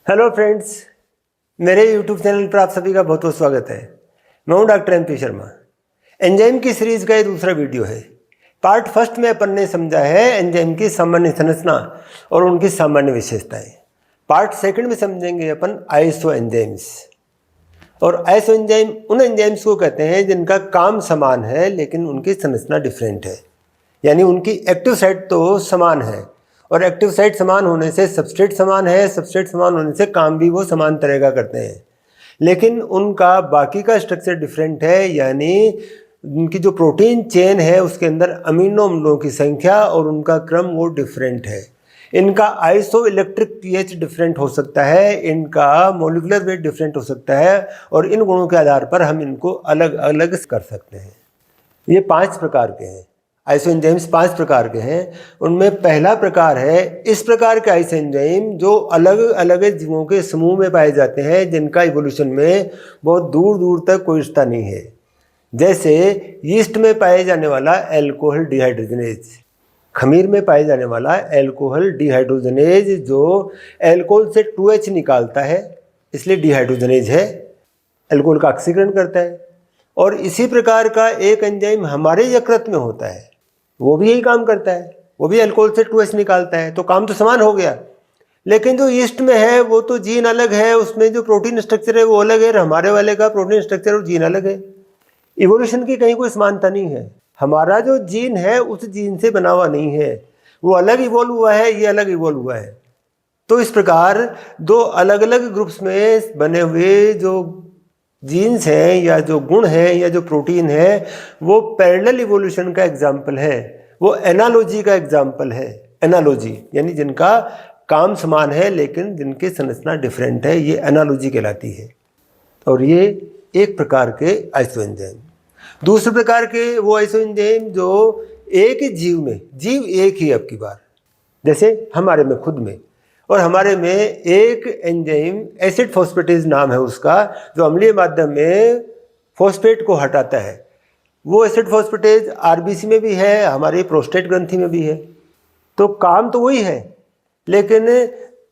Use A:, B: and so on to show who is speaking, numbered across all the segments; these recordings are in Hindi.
A: हेलो फ्रेंड्स, मेरे यूट्यूब चैनल पर आप सभी का बहुत बहुत स्वागत है। मैं हूं डॉक्टर MP शर्मा। एंजाइम की सीरीज का ये दूसरा वीडियो है। पार्ट फर्स्ट में अपन ने समझा है एंजाइम की सामान्य संरचना और उनकी सामान्य विशेषताएं। पार्ट सेकंड में समझेंगे अपन आइसो एंजाइम्स। और आइसो एंजाइम उन एंजाइम्स को कहते हैं जिनका काम समान है लेकिन उनकी संरचना डिफरेंट है, यानी उनकी एक्टिव साइट तो समान है और एक्टिव साइट समान होने से सबस्ट्रेट समान है, सबस्ट्रेट समान होने से काम भी वो समान तरह का करते हैं, लेकिन उनका बाकी का स्ट्रक्चर डिफरेंट है। यानी उनकी जो प्रोटीन चेन है उसके अंदर अमीनो अम्लों की संख्या और उनका क्रम वो डिफरेंट है। इनका आइसो इलेक्ट्रिक pH डिफरेंट हो सकता है, इनका मोलिकुलर वेट डिफरेंट हो सकता है और इन गुणों के आधार पर हम इनको अलग अलग कर सकते हैं। ये 5 प्रकार के हैं। आइसो एंजाइम्स 5 प्रकार के हैं। उनमें पहला प्रकार है इस प्रकार के आइसो एंजाइम जो अलग अलग जीवों के समूह में पाए जाते हैं जिनका इवोल्यूशन में बहुत दूर दूर तक कोई रिश्ता नहीं है। जैसे यीस्ट में पाए जाने वाला एल्कोहल डिहाइड्रोजनेज, खमीर में पाए जाने वाला एल्कोहल डिहाइड्रोजनेज जो एल्कोहल से 2H निकालता है इसलिए डिहाइड्रोजनेज है, एल्कोहल का ऑक्सीकरण करता है। और इसी प्रकार का एक एंजाइम हमारे यकृत में होता है, वो भी यही काम करता है, वो भी अल्कोहल से 2H निकालता है। तो काम तो समान हो गया, लेकिन जो यीस्ट में है वो तो जीन अलग है, उसमें जो प्रोटीन स्ट्रक्चर है वो अलग है, हमारे वाले का प्रोटीन स्ट्रक्चर और जीन अलग है। इवोल्यूशन की कहीं कोई समानता नहीं है। हमारा जो जीन है उस जीन से बना हुआ नहीं है, वो अलग इवोल्व हुआ है, ये अलग इवोल्व हुआ है। तो इस प्रकार दो अलग अलग ग्रुप्स में बने हुए जो जीन्स हैं या जो गुण हैं या जो प्रोटीन है वो पैरेलल इवोल्यूशन का एग्जाम्पल है, वो एनालॉजी का एग्जाम्पल है। एनालॉजी यानी जिनका काम समान है लेकिन जिनकी संरचना डिफरेंट है, ये एनालॉजी कहलाती है। और ये एक प्रकार के आइसो एंजाइम। दूसरे प्रकार के वो आइसो एंजाइम जो एक ही जीव में, जीव एक ही अब की बार, जैसे हमारे में खुद में, और हमारे में एक एंजाइम एसिड फॉस्फेटेज नाम है उसका, जो अम्लीय माध्यम में फॉस्फेट को हटाता है। वो एसिड फॉस्फेटेज RBC में भी है, हमारे प्रोस्टेट ग्रंथि में भी है। तो काम तो वही है लेकिन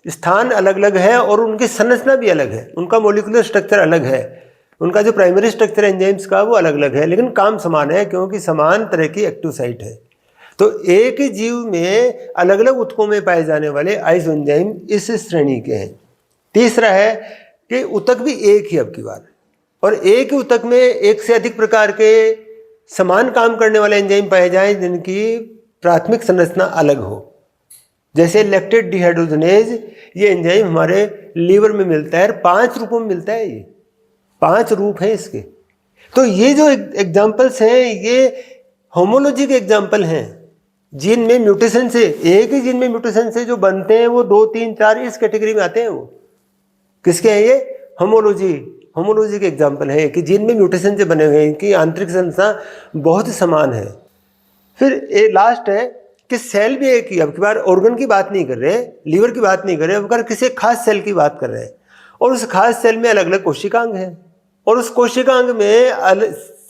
A: स्थान अलग अलग है और उनकी संरचना भी अलग है, उनका मोलिकुलर स्ट्रक्चर अलग है, उनका जो प्राइमरी स्ट्रक्चर एंजाइम्स का वो अलग अलग है, लेकिन काम समान है क्योंकि समान तरह की एक्टिव साइट है। तो एक ही जीव में अलग अलग ऊतकों में पाए जाने वाले आइसो एंजाइम इस श्रेणी के हैं। तीसरा है कि ऊतक भी एक ही अब की बार, और एक ही ऊतक में एक से अधिक प्रकार के समान काम करने वाले एंजाइम पाए जाएं जिनकी प्राथमिक संरचना अलग हो। जैसे लैक्टेट डिहाइड्रोजनेज, ये एंजाइम हमारे लीवर में मिलता है, 5 रूपों में मिलता है, ये 5 रूप हैं इसके। तो ये जो एग्जाम्पल्स हैं ये होमोलॉजी के एग्जाम्पल हैं। जीन में म्यूटेशन से, एक ही जीन में म्यूटेशन से जो बनते हैं वो 2, 3, 4 इस कैटेगरी में आते हैं। वो किसके हैं? ये होमोलॉजी के एग्जाम्पल है कि जीन में म्यूटेशन से बने हुए हैं, इनकी आंतरिक संरचना बहुत समान है। फिर एक लास्ट है कि सेल भी एक ही, अब की बार ऑर्गन की बात नहीं कर रहे, लीवर की बात नहीं कर रहे, अब किसी खास सेल की बात कर रहे हैं, और उस खास सेल में अलग अलग कोशिकांग हैं, और उस कोशिकांग में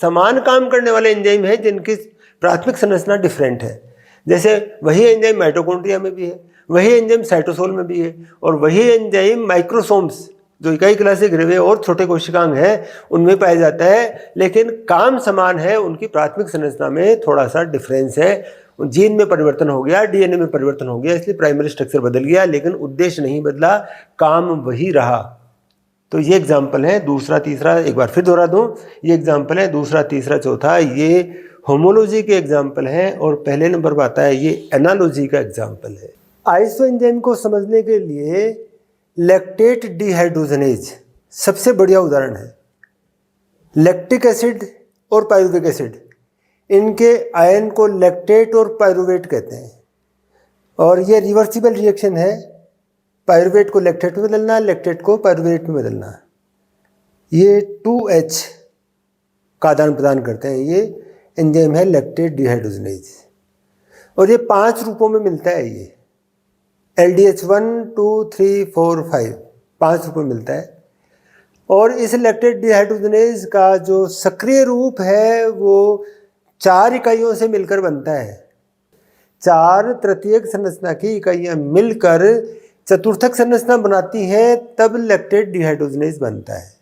A: समान काम करने वाले एंजाइम हैं जिनकी प्राथमिक संरचना डिफरेंट है। जैसे वही एंजाइम माइटोकॉन्ड्रिया में भी है, वही एंजाइम साइटोसोल में भी है, और वही एंजाइम माइक्रोसोम्स जो इकाई क्लास से घिरे हुए और छोटे कोशिकांग हैं उनमें पाया जाता है, लेकिन काम समान है, उनकी प्राथमिक संरचना में थोड़ा सा डिफरेंस है। जीन में परिवर्तन हो गया, DNA में परिवर्तन हो गया, इसलिए प्राइमरी स्ट्रक्चर बदल गया, लेकिन उद्देश्य नहीं बदला, काम वही रहा। तो ये एग्जाम्पल है दूसरा तीसरा, एक बार फिर दोहरा दूं, ये एग्जाम्पल है दूसरा तीसरा चौथा, ये होमोलॉजी के एग्जाम्पल हैं, और पहले नंबर पर आता है ये एनालॉजी का एग्जाम्पल है। आइसो एंजाइम को समझने के लिए लैक्टेट डिहाइड्रोजनेज सबसे बढ़िया उदाहरण है। लैक्टिक एसिड और पायरुविक एसिड, इनके आयन को लैक्टेट और पायरुवेट कहते हैं, और ये रिवर्सिबल रिएक्शन है। पायरुवेट को लैक्टेट में बदलना, लैक्टेट को पायरुवेट में बदलना, ये 2H का आदान प्रदान करते हैं। ये एंजाइम है लैक्टेट डिहाइड्रोजनेज, और ये 5 रूपों में मिलता है। ये LDH1, 2, 3, 4, 5 5 रूपों में मिलता है। और इस लैक्टेट डिहाइड्रोजनेज का जो सक्रिय रूप है वो 4 इकाइयों से मिलकर बनता है। 4 तृतीयक संरचना की इकाइयां मिलकर चतुर्थक संरचना बनाती हैं तब लैक्टेट डिहाइड्रोजनेज बनता है।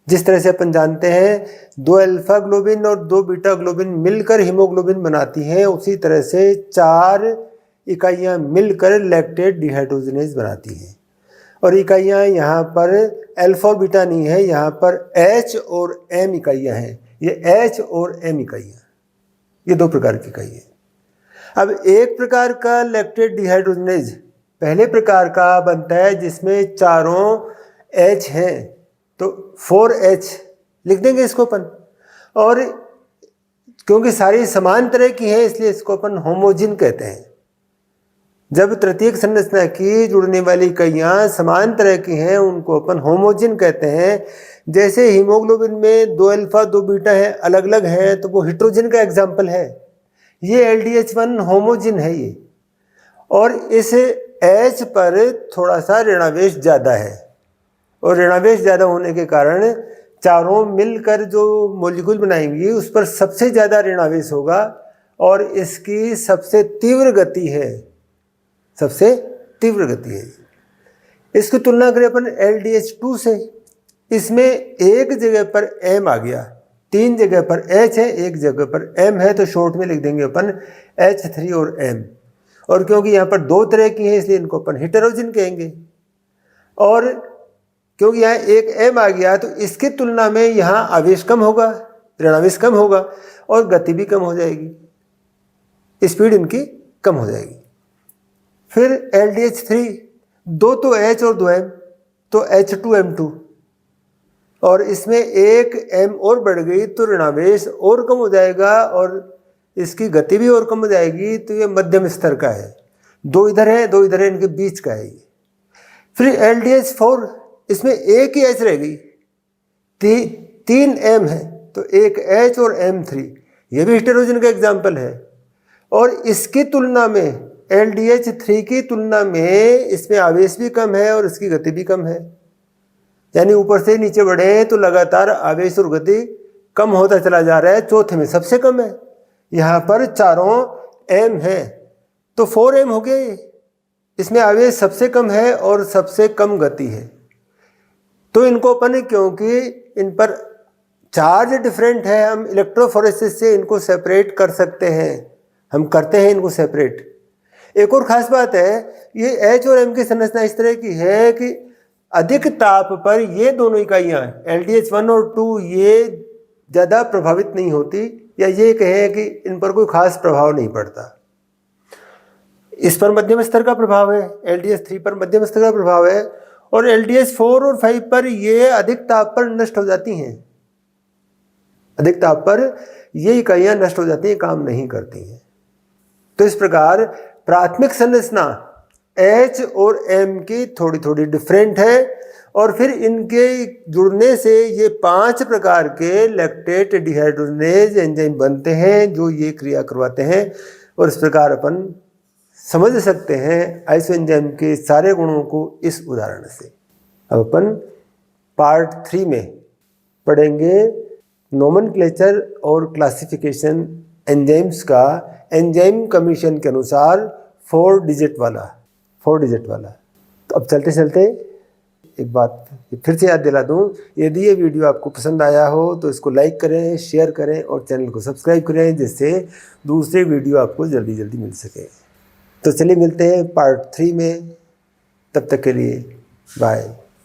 A: जिस तरह से अपन जानते हैं 2 अल्फा ग्लोबिन और 2 बीटा ग्लोबिन मिलकर हीमोग्लोबिन बनाती हैं, उसी तरह से 4 इकाइयाँ मिलकर लैक्टेट डिहाइड्रोजनेज बनाती हैं। और इकाइयाँ यहाँ पर अल्फा और बीटा नहीं है, यहाँ पर H और M इकाइयाँ हैं। ये H और M इकाइयाँ, ये 2 प्रकार की इकाई है। अब एक प्रकार का लैक्टेट डिहाइड्रोजनेज पहले प्रकार का बनता है जिसमें चारों H हैं, तो 4H लिख देंगे इसको अपन। और क्योंकि सारी समान तरह की हैं इसलिए इसको अपन होमोजिन कहते हैं। जब तृतीयक संरचना की जुड़ने वाली इकाइयाँ समान तरह की हैं उनको अपन होमोजिन कहते हैं। जैसे हीमोग्लोबिन में 2 अल्फा 2 बीटा है, अलग अलग हैं, तो वो हिट्रोजन का एग्जाम्पल है। ये LDH1 होमोजिन है ये। और इस H पर थोड़ा सा ऋणावेश ज़्यादा है, और ऋणावेश ज़्यादा होने के कारण चारों मिलकर जो मॉलिक्यूल बनाएंगी उस पर सबसे ज़्यादा ऋणावेश होगा और इसकी सबसे तीव्र गति है, सबसे तीव्र गति है। इसकी तुलना करें अपन LDH2 से, इसमें एक जगह पर M आ गया, 3 जगह पर H है, एक जगह पर M है, तो शॉर्ट में लिख देंगे अपन H3 और M। और क्योंकि यहाँ पर 2 तरह की है इसलिए इनको अपन हेटेरोजिन कहेंगे। और क्योंकि यहाँ एक M आ गया तो इसकी तुलना में यहाँ आवेश कम होगा, ऋणावेश कम होगा और गति भी कम हो जाएगी, स्पीड इनकी कम हो जाएगी। फिर LDH3, 2 तो H और 2 M, तो H2M2, और इसमें एक M और बढ़ गई तो ऋणावेश और कम हो जाएगा और इसकी गति भी और कम हो जाएगी, तो ये मध्यम स्तर का है। 2 इधर है 2 इधर है, इनके बीच का है ये। फिर LDH4, इसमें एक ही H रह गई, 3 M है, तो एक H और M3, ये भी हेटेरोजन का एग्जाम्पल है। और इसकी तुलना में LDH3 की तुलना में इसमें आवेश भी कम है और इसकी गति भी कम है। यानी ऊपर से नीचे बढ़े तो लगातार आवेश और गति कम होता चला जा रहा है। चौथे में सबसे कम है, यहाँ पर चारों M है, तो 4M हो गए। इसमें आवेश सबसे कम है और सबसे कम गति है। तो इनको अपन, क्योंकि इन पर चार्ज डिफरेंट है, हम इलेक्ट्रोफोरेसिस से इनको सेपरेट कर सकते हैं, हम करते हैं इनको सेपरेट। एक और ख़ास बात है, ये H और M की संरचना इस तरह की है कि अधिक ताप पर ये दोनों इकाइयाँ LDH1 और 2 ये ज़्यादा प्रभावित नहीं होती, या ये कहें कि इन पर कोई ख़ास प्रभाव नहीं पड़ता। इस पर मध्यम स्तर का प्रभाव है, LDH3 पर मध्यम स्तर का प्रभाव है, और LDH4 और 5 पर ये अधिक ताप पर नष्ट हो जाती हैं। अधिक ताप पर ये इकाइयाँ नष्ट हो जाती हैं, काम नहीं करती हैं। तो इस प्रकार प्राथमिक संरचना H और M की थोड़ी थोड़ी डिफरेंट है, और फिर इनके जुड़ने से ये 5 प्रकार के लैक्टेट डिहाइड्रोजनेज एंजाइम बनते हैं जो ये क्रिया करवाते हैं। और इस प्रकार अपन समझ सकते हैं आइसो एंजाइम के सारे गुणों को इस उदाहरण से। अब अपन पार्ट 3 में पढ़ेंगे नोमेनक्लेचर और क्लासिफिकेशन एंजाइम्स का एंजाइम कमीशन के अनुसार 4 डिजिट वाला। तो अब चलते चलते एक बात फिर से याद दिला दूं, यदि ये वीडियो आपको पसंद आया हो तो इसको लाइक करें, शेयर करें और चैनल को सब्सक्राइब करें, जिससे दूसरे वीडियो आपको जल्दी जल्दी मिल सके। तो चलिए मिलते हैं पार्ट 3 में, तब तक के लिए बाय।